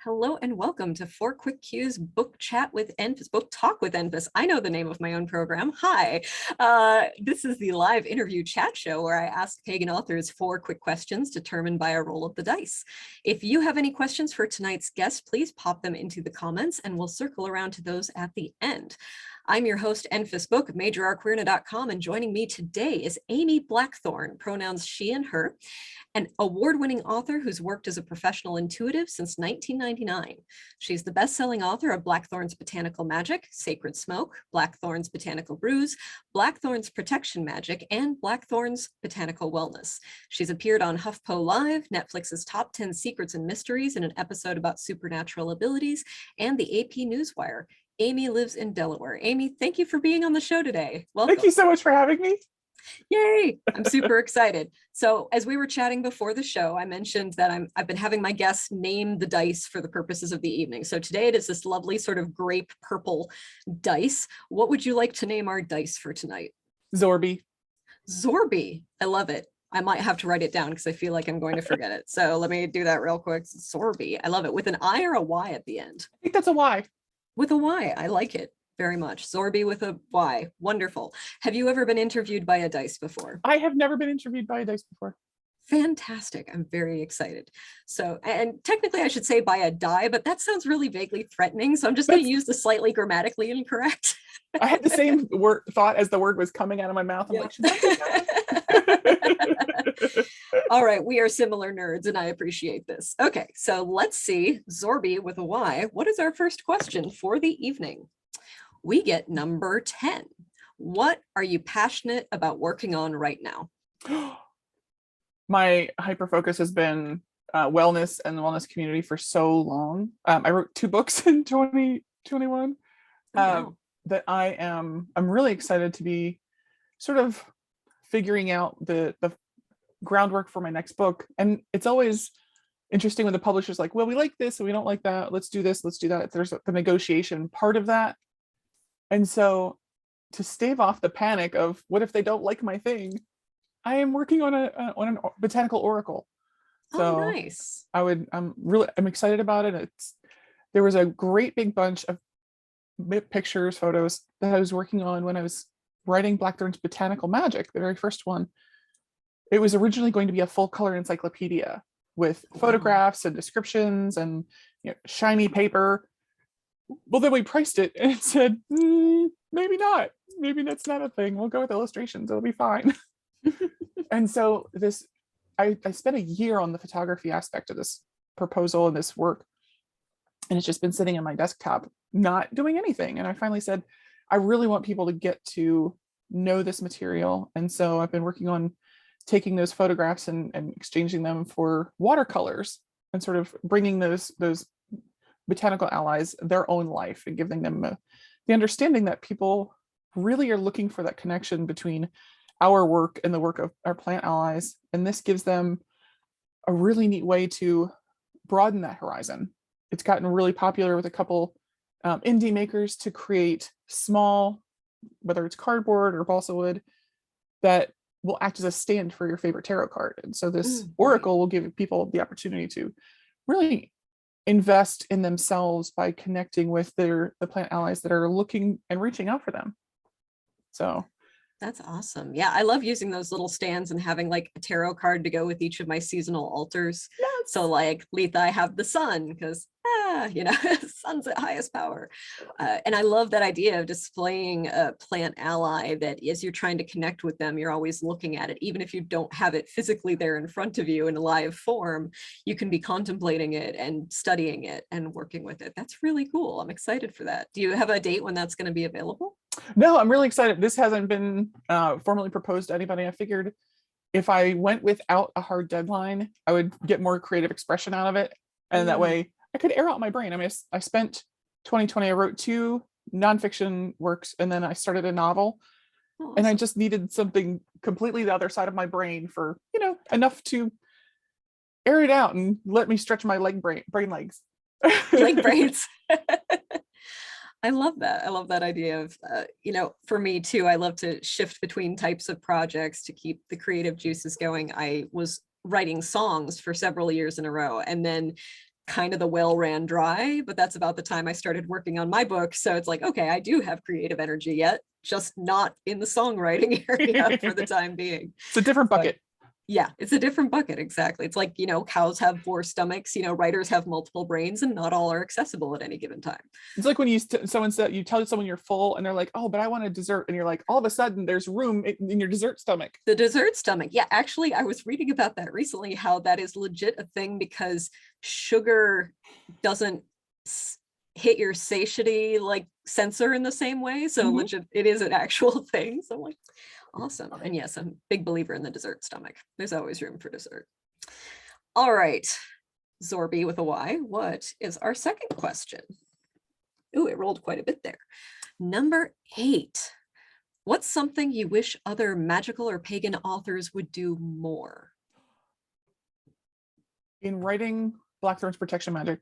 Hello and welcome to Four Quick Cues Book Chat with Enfys, Book Talk with Enfys. I know the name of my own program. Hi. This is the live interview chat show where I ask Pagan authors 4 quick questions determined by a roll of the dice. If you have any questions for tonight's guest, please pop them into the comments and we'll circle around to those at the end. I'm your host, Enfys Book, majorarqueerna.com, and joining me today is Amy Blackthorn, pronouns she and her, an award-winning author who's worked as a professional intuitive since 1999. She's the best-selling author of Blackthorn's Botanical Magic, Sacred Smoke, Blackthorn's Botanical Brews, Blackthorn's Protection Magic, and Blackthorn's Botanical Wellness. She's appeared on HuffPoLive, Netflix's Top 10 Secrets and Mysteries in an episode about supernatural abilities, and the AP Newswire. Amy lives in Delaware. Amy, thank you for being on the show today. Welcome. Thank you so much for having me. Yay! I'm super excited. So as we were chatting before the show, I mentioned that I've been having my guests name the dice for the purposes of the evening. So today it is this lovely sort of grape purple dice. What would you like to name our dice for tonight? Zorby. Zorby. I love it. I might have to write it down because I feel like I'm going to forget it. So let me do that real quick. Zorby. I love it. With an I or a Y at the end? I think that's a Y. With a Y. I like it very much. Zorby with a Y. Wonderful. Have you ever been interviewed by a dice before? I have never been interviewed by a dice before. Fantastic. I'm very excited. So, and technically I should say by a die, but that sounds really vaguely threatening. So I'm just going to use the slightly grammatically incorrect. I had the same thought as the word was coming out of my mouth. I'm like, should I say that? All right. We are similar nerds and I appreciate this. Okay. So let's see. Zorby with a Y. What is our first question for the evening? We get number 10. What are you passionate about working on right now? My hyper focus has been wellness and the wellness community for so long. I wrote 2 books in 2021 that I'm really excited to be sort of figuring out the groundwork for my next book. And it's always interesting when the publisher's like, well, we like this and we don't like that. Let's do this, let's do that. There's the negotiation part of that. And so to stave off the panic of what if they don't like my thing, I am working on a botanical oracle. So nice. I'm excited about it. There was a great big bunch of pictures, photos that I was working on when I was writing Blackthorn's Botanical Magic, the very first one. It was originally going to be a full color encyclopedia with photographs and descriptions and shiny paper. Well, then we priced it and it said, maybe not. Maybe that's not a thing. We'll go with illustrations. It'll be fine. And so I spent a year on the photography aspect of this proposal and this work. And it's just been sitting in my desktop, not doing anything. And I finally said, I really want people to get to know this material. And so I've been working on taking those photographs and exchanging them for watercolors and sort of bringing those botanical allies their own life and giving them the understanding that people really are looking for that connection between our work and the work of our plant allies. And this gives them a really neat way to broaden that horizon. It's gotten really popular with a couple indie makers to create small, whether it's cardboard or balsa wood, that will act as a stand for your favorite tarot card. And so this oracle will give people the opportunity to really invest in themselves by connecting with the plant allies that are looking and reaching out for them. So that's awesome. Yeah, I love using those little stands and having like a tarot card to go with each of my seasonal altars. Yes. So like Letha, I have the sun because, sun's at highest power. And I love that idea of displaying a plant ally that as you're trying to connect with them, you're always looking at it. Even if you don't have it physically there in front of you in a live form, you can be contemplating it and studying it and working with it. That's really cool. I'm excited for that. Do you have a date when that's going to be available? No, I'm really excited. This hasn't been formally proposed to anybody. I figured if I went without a hard deadline, I would get more creative expression out of it. And that way I could air out my brain. I mean, I spent 2020, I wrote 2 nonfiction works, and then I started a novel. Awesome. And I just needed something completely the other side of my brain for, enough to air it out and let me stretch my brain legs. Leg brains. I love that. I love that idea of, for me too, I love to shift between types of projects to keep the creative juices going. I was writing songs for several years in a row and then kind of the well ran dry, but that's about the time I started working on my book. So it's like, okay, I do have creative energy yet, just not in the songwriting area for the time being. It's a different bucket. Yeah, it's a different bucket. Exactly. It's like, cows have 4 stomachs, writers have multiple brains, and not all are accessible at any given time. It's like when you tell someone you're full and they're like, oh, but I want a dessert. And you're like, all of a sudden there's room in your dessert stomach. The dessert stomach. Yeah, actually, I was reading about that recently, how that is legit a thing because sugar doesn't hit your satiety like sensor in the same way. So legit, it is an actual thing. So I'm like, awesome. And yes, I'm a big believer in the dessert stomach. There's always room for dessert. All right, Zorby with a Y, what is our second question? Ooh, it rolled quite a bit there. Number 8. What's something you wish other magical or pagan authors would do more? In writing Blackthorn's protection magic,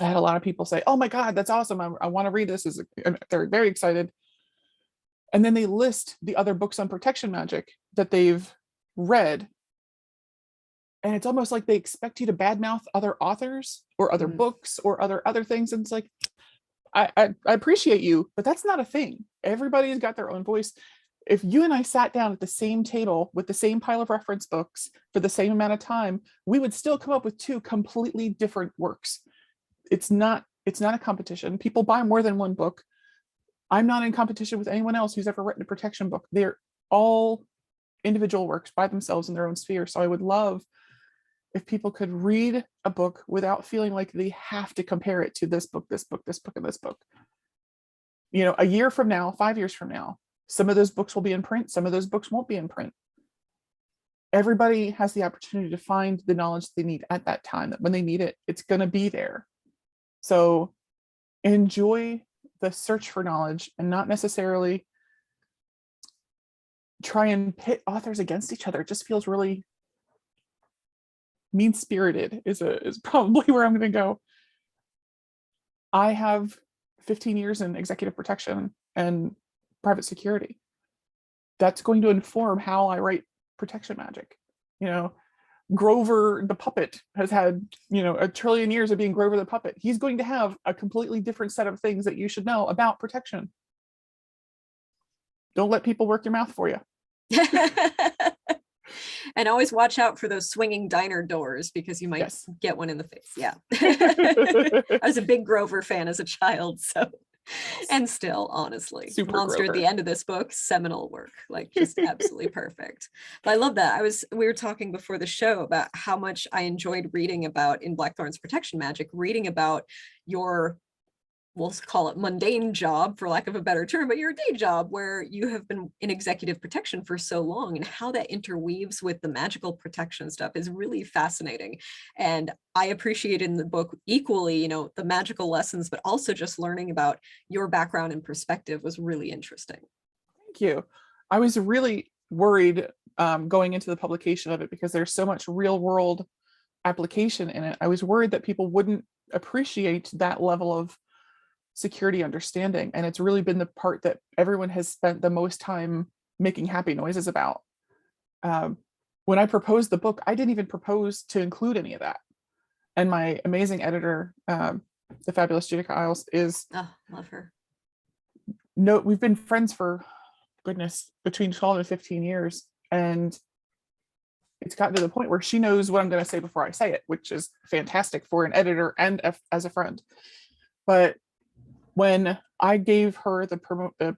I had a lot of people say, oh my God, that's awesome. I want to read this. They're very excited. And then they list the other books on protection magic that they've read. And it's almost like they expect you to badmouth other authors or other books or other things. And it's like, I appreciate you, but that's not a thing. Everybody's got their own voice. If you and I sat down at the same table with the same pile of reference books for the same amount of time, we would still come up with 2 completely different works. It's not a competition. People buy more than one book. I'm not in competition with anyone else who's ever written a protection book. They're all individual works by themselves in their own sphere. So I would love if people could read a book without feeling like they have to compare it to this book, this book, this book, and this book. A year from now, 5 years from now, some of those books will be in print. Some of those books won't be in print. Everybody has the opportunity to find the knowledge they need at that time, that when they need it, it's going to be there. So enjoy the search for knowledge and not necessarily try and pit authors against each other. It just feels really mean-spirited is probably where I'm going to go. I have 15 years in executive protection and private security. That's going to inform how I write protection magic. Grover the puppet has had, a trillion years of being Grover the puppet. He's going to have a completely different set of things that you should know about protection. Don't let people work your mouth for you. And always watch out for those swinging diner doors because you might get one in the face. Yeah. I was a big Grover fan as a child, so. And still, honestly, Super Monster Grover. at the end of this book, seminal work, like just absolutely perfect. But I love that. We were talking before the show about how much I enjoyed reading about in Blackthorn's protection magic, reading about your, we'll call it mundane job for lack of a better term, but your day job where you have been in executive protection for so long, and how that interweaves with the magical protection stuff is really fascinating. And I appreciate in the book equally, the magical lessons, but also just learning about your background and perspective was really interesting. Thank you. I was really worried going into the publication of it because there's so much real world application in it. I was worried that people wouldn't appreciate that level of security understanding, and it's really been the part that everyone has spent the most time making happy noises about. When I proposed the book, I didn't even propose to include any of that, and my amazing editor, the fabulous Judika Isles, Love her. No, we've been friends for goodness between 12 and 15 years, and it's gotten to the point where she knows what I'm going to say before I say it, which is fantastic for an editor and as a friend. But when I gave her the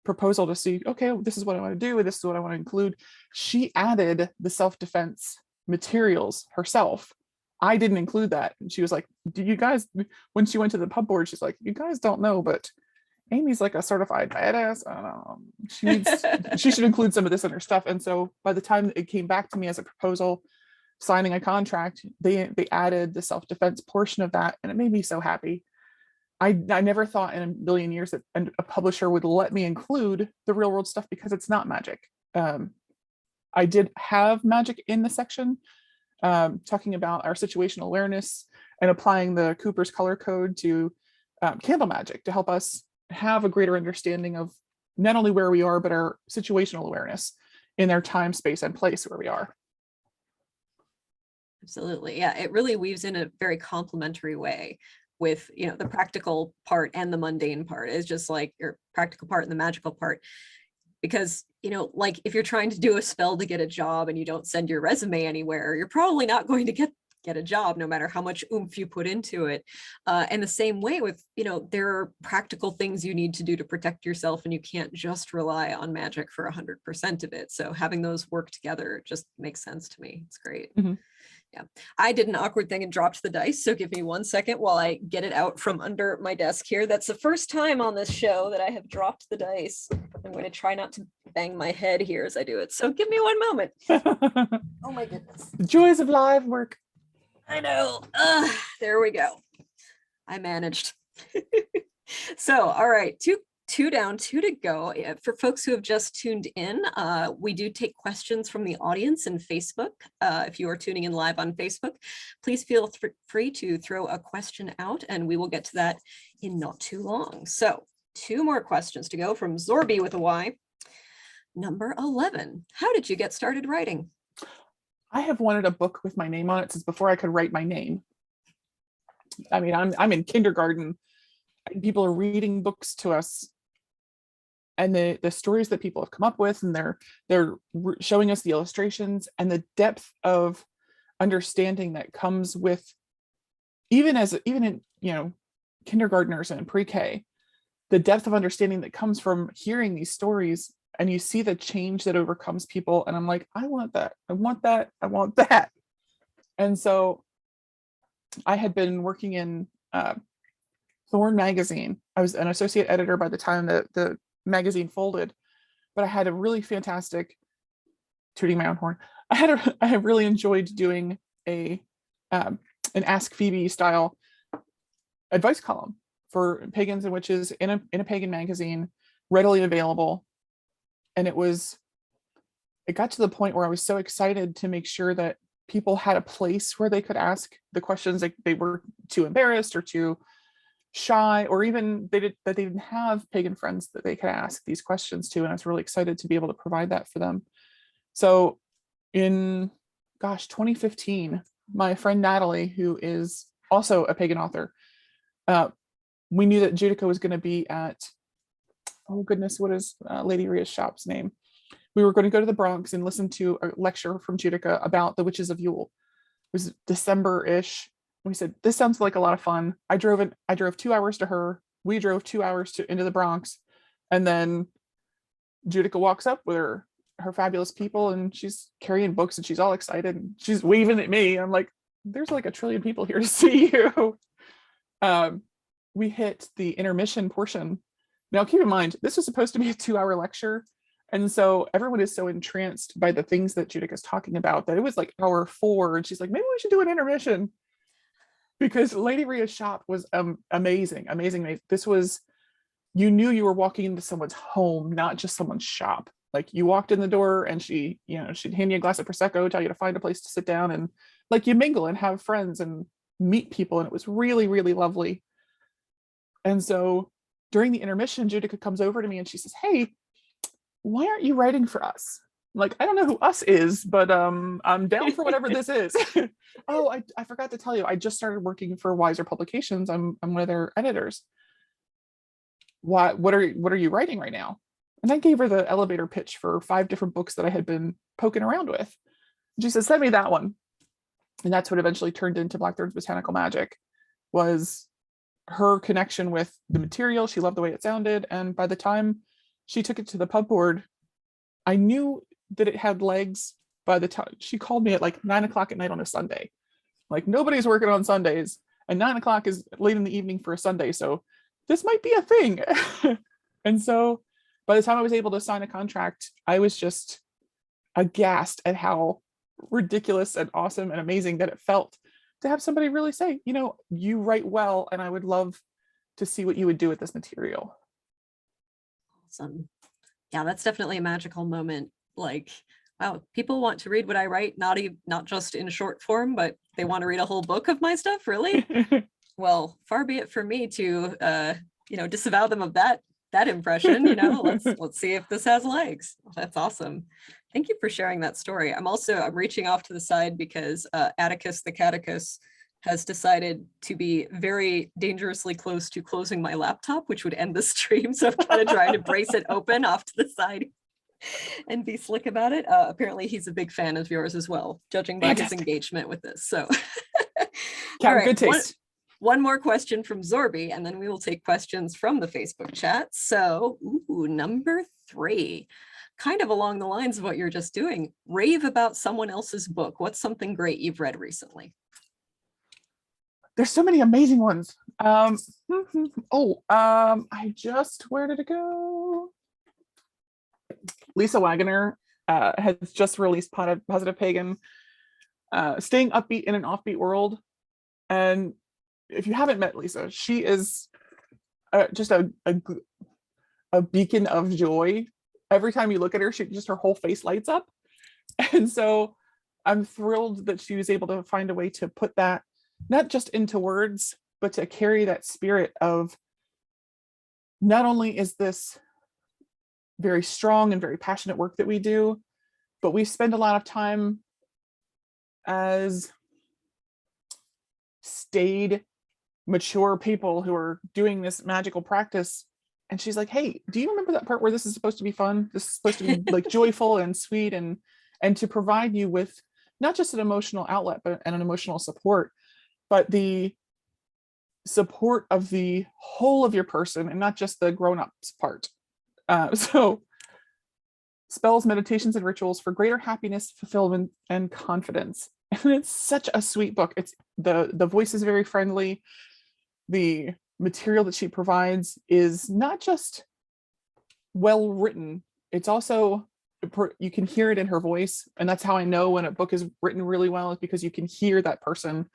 proposal to see, okay, this is what I want to do, and this is what I want to include, she added the self-defense materials herself. I didn't include that. And she was like, do you guys, when she went to the pub board, she's like, you guys don't know, but Amy's like a certified badass. She should include some of this in her stuff. And so by the time it came back to me as a proposal, signing a contract, they added the self-defense portion of that, and it made me so happy. I never thought in a million years that a publisher would let me include the real world stuff because it's not magic. I did have magic in the section, talking about our situational awareness and applying the Cooper's color code to candle magic to help us have a greater understanding of not only where we are, but our situational awareness in our time, space, and place where we are. Absolutely. Yeah, it really weaves in a very complementary way with, the practical part and the mundane part. Is just like your practical part and the magical part. Because, like if you're trying to do a spell to get a job and you don't send your resume anywhere, you're probably not going to get a job no matter how much oomph you put into it. And the same way with, there are practical things you need to do to protect yourself, and you can't just rely on magic for 100% of it. So having those work together just makes sense to me. It's great. Mhm. Yeah, I did an awkward thing and dropped the dice. So give me 1 second while I get it out from under my desk here. That's the first time on this show that I have dropped the dice. I'm going to try not to bang my head here as I do it. So give me one moment. Oh my goodness. The joys of live work. I know. There we go. I managed. So, all right, two down, two to go. For folks who have just tuned in, we do take questions from the audience in Facebook. If you are tuning in live on Facebook, please feel free to throw a question out and we will get to that in not too long. So 2 more questions to go from Zorby with a Y. Number 11, how did you get started writing? I have wanted a book with my name on it since before I could write my name. I mean, I'm in kindergarten and people are reading books to us, and the stories that people have come up with, and they're showing us the illustrations and the depth of understanding that comes with even in kindergartners and pre-K, the depth of understanding that comes from hearing these stories, and you see the change that overcomes people, and I'm like, I want that, I want that, I want that. And so I had been working in Thorn magazine. I was an associate editor by the time that the magazine folded, but I had a really fantastic, tooting my own horn, I have really enjoyed doing an Ask Phoebe style advice column for pagans and witches in a pagan magazine, readily available. And it got to the point where I was so excited to make sure that people had a place where they could ask the questions that they were too embarrassed or too shy, or even they didn't have pagan friends that they could ask these questions to. And I was really excited to be able to provide that for them. So in 2015, my friend Natalie, who is also a pagan author, we knew that Judica was going to be at, oh goodness, what is Lady Rhea's shop's name? We were going to go to the Bronx and listen to a lecture from Judica about the Witches of Yule. It was December-ish. We said, this sounds like a lot of fun. I drove 2 hours to her. We drove 2 hours into the Bronx. And then Judica walks up with her fabulous people, and she's carrying books and she's all excited and she's waving at me. I'm like, there's like a trillion people here to see you. We hit the intermission portion. Now keep in mind, this was supposed to be a 2-hour lecture. And so everyone is so entranced by the things that Judica's talking about that it was like hour 4, and she's like, maybe we should do an intermission, because Lady Rhea's shop was amazing. This was, you knew you were walking into someone's home, not just someone's shop. Like you walked in the door and she'd hand you a glass of Prosecco, tell you to find a place to sit down, and like you mingle and have friends and meet people. And it was really, really lovely. And so during the intermission, Judica comes over to me and she says, hey, why aren't you writing for us? Like, I don't know who us is, but I'm down for whatever this is. Oh, I forgot to tell you, I just started working for Wiser Publications. I'm one of their editors. What are you writing right now? And I gave her the elevator pitch for 5 different books that I had been poking around with. She said, send me that one. And that's what eventually turned into Blackthorn's Botanical Magic, was her connection with the material. She loved the way it sounded. And by the time she took it to the pub board, I knew that it had legs by the time she called me at like 9 o'clock at night on a Sunday. Like, nobody's working on Sundays, and 9 o'clock is late in the evening for a Sunday. So this might be a thing. And so by the time I was able to sign a contract, I was just aghast at how ridiculous and awesome and amazing that it felt to have somebody really say, you write well, and I would love to see what you would do with this material. Awesome. Yeah, that's definitely a magical moment. Like, wow, people want to read what I write, not just in short form, but they want to read a whole book of my stuff, really? Well, far be it for me to disavow them of that impression. Let's see if this has legs. That's awesome. Thank you for sharing that story. I'm reaching off to the side because Atticus the Catechus has decided to be very dangerously close to closing my laptop, which would end the stream. So I'm kind of trying to brace it open off to the side and be slick about it. Apparently he's a big fan of yours as well, judging by his engagement with this. So all right, good taste. One more question from Zorby, and then we will take questions from the Facebook chat. So number 3, kind of along the lines of what you're just doing, rave about someone else's book. What's something great you've read recently? There's so many amazing ones. I just, where did it go? Lisa Wagner has just released Positive Pagan, staying upbeat in an offbeat world. And if you haven't met Lisa, she is just a beacon of joy. Every time you look at her, her whole face lights up. And so I'm thrilled that she was able to find a way to put that not just into words, but to carry that spirit of, not only is this very strong and very passionate work that we do, but we spend a lot of time as staid, mature people who are doing this magical practice. And she's like, hey, do you remember that part where this is supposed to be fun? This is supposed to be like joyful and sweet, and to provide you with not just an emotional outlet, but an emotional support, but the support of the whole of your person and not just the grown-ups part. So spells, meditations, and rituals for greater happiness, fulfillment, and confidence. And it's such a sweet book. It's the voice is very friendly. The material that she provides is not just well written, it's also, you can hear it in her voice. And that's how I know when a book is written really well, is because you can hear that person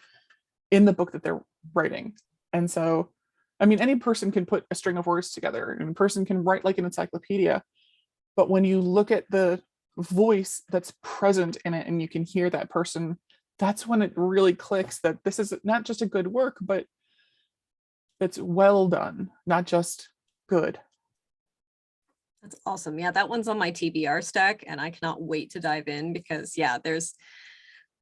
in the book that they're writing. And so, I mean, any person can put a string of words together, and a person can write like an encyclopedia. But when you look at the voice that's present in it and you can hear that person, that's when it really clicks that this is not just a good work, but it's well done, not just good. That's awesome. Yeah, that one's on my TBR stack, and I cannot wait to dive in because, yeah, there's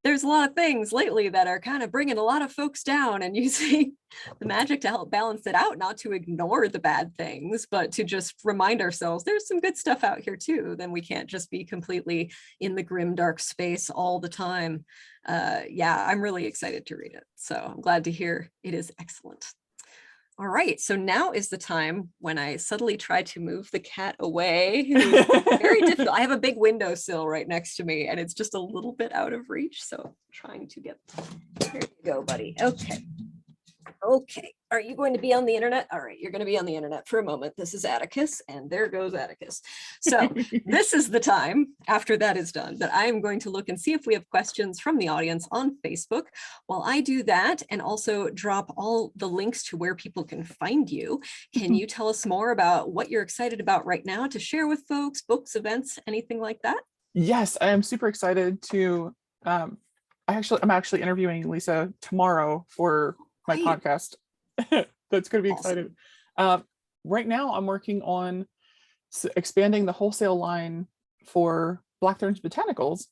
a lot of things lately that are kind of bringing a lot of folks down, and using the magic to help balance it out, not to ignore the bad things, but to just remind ourselves there's some good stuff out here too. Then we can't just be completely in the grim, dark space all the time. Yeah, I'm really excited to read it. So I'm glad to hear it is excellent. All right, so now is the time when I subtly try to move the cat away. Very difficult. I have a big windowsill right next to me, and it's just a little bit out of reach. So I'm trying to get, there you go, buddy. Okay. Okay, are you going to be on the internet? All right, you're going to be on the internet for a moment. This is Atticus, and there goes Atticus. So this is the time, after that is done, that I am going to look and see if we have questions from the audience on Facebook. While I do that, and also drop all the links to where people can find you, can you tell us more about what you're excited about right now to share with folks, books, events, anything like that? Yes, I am super excited to, I'm actually interviewing Lisa tomorrow for my podcast. That's going to be exciting. Right now I'm working on expanding the wholesale line for Blackthorn's Botanicals,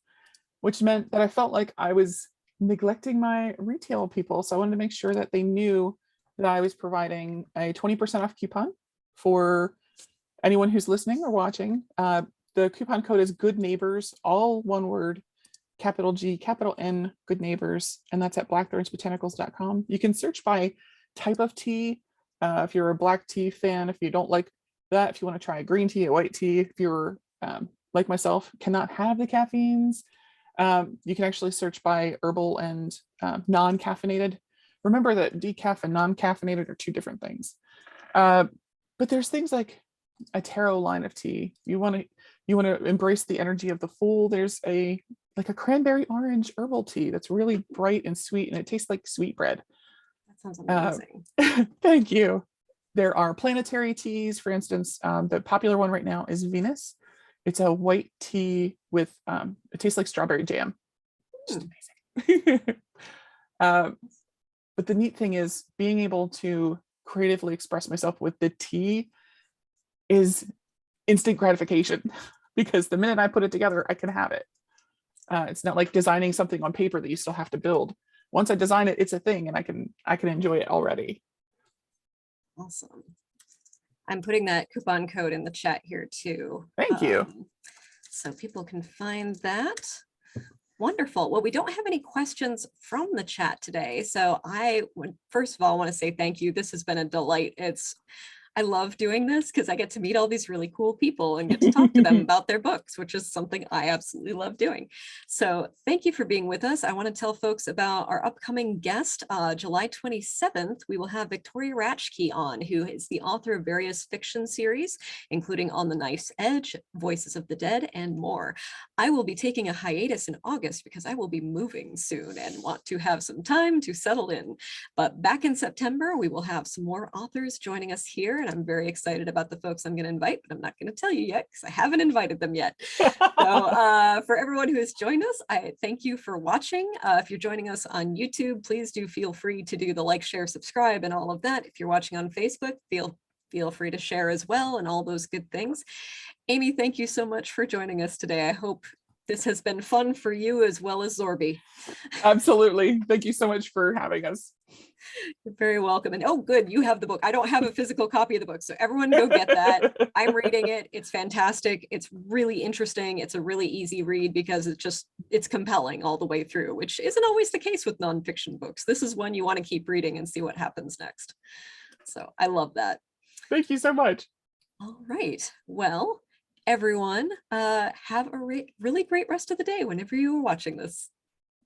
which meant that I felt like I was neglecting my retail people. So I wanted to make sure that they knew that I was providing a 20% off coupon for anyone who's listening or watching. The coupon code is Good Neighbors, all one word, capital G, capital N, Good Neighbors, and that's at blackthornsbotanicals.com. You can search by type of tea. If you're a black tea fan, if you don't like that, if you want to try a green tea, a white tea, if you're like myself, cannot have the caffeines, you can actually search by herbal and non-caffeinated. Remember that decaf and non-caffeinated are two different things. But there's things like a tarot line of tea. You want to embrace the energy of the Fool. There's a cranberry orange herbal tea that's really bright and sweet, and it tastes like sweet bread. That sounds amazing. Thank you. There are planetary teas, for instance. The popular one right now is Venus. It's a white tea with, it tastes like strawberry jam. Just amazing. But the neat thing is being able to creatively express myself with the tea is instant gratification. because the minute I put it together, I can have it. It's not like designing something on paper that you still have to build. Once I design it, it's a thing, and I can enjoy it already. Awesome. I'm putting that coupon code in the chat here too. Thank you. So people can find that. Wonderful. Well, we don't have any questions from the chat today. So I would first of all want to say thank you. This has been a delight. I love doing this because I get to meet all these really cool people and get to talk to them about their books, which is something I absolutely love doing. So thank you for being with us. I want to tell folks about our upcoming guest. July 27th, we will have Victoria Ratchkey on, who is the author of various fiction series, including On the Knife's Edge, Voices of the Dead, and more. I will be taking a hiatus in August because I will be moving soon and want to have some time to settle in. But back in September, we will have some more authors joining us here. And I'm very excited about the folks I'm going to invite, but I'm not going to tell you yet because I haven't invited them yet. So for everyone who has joined us, I thank you for watching. If you're joining us on YouTube, please do feel free to do the like, share, subscribe, and all of that. If you're watching on Facebook, feel free to share as well and all those good things. Amy, thank you so much for joining us today. I hope this has been fun for you as well as Zorby. Absolutely. Thank you so much for having us. You're very welcome. And oh, good, you have the book. I don't have a physical copy of the book, so everyone go get that. I'm reading it. It's fantastic. It's really interesting. It's a really easy read because it's compelling all the way through, which isn't always the case with nonfiction books. This is one you want to keep reading and see what happens next. So I love that. Thank you so much. All right. Well, everyone, have a really great rest of the day whenever you are watching this.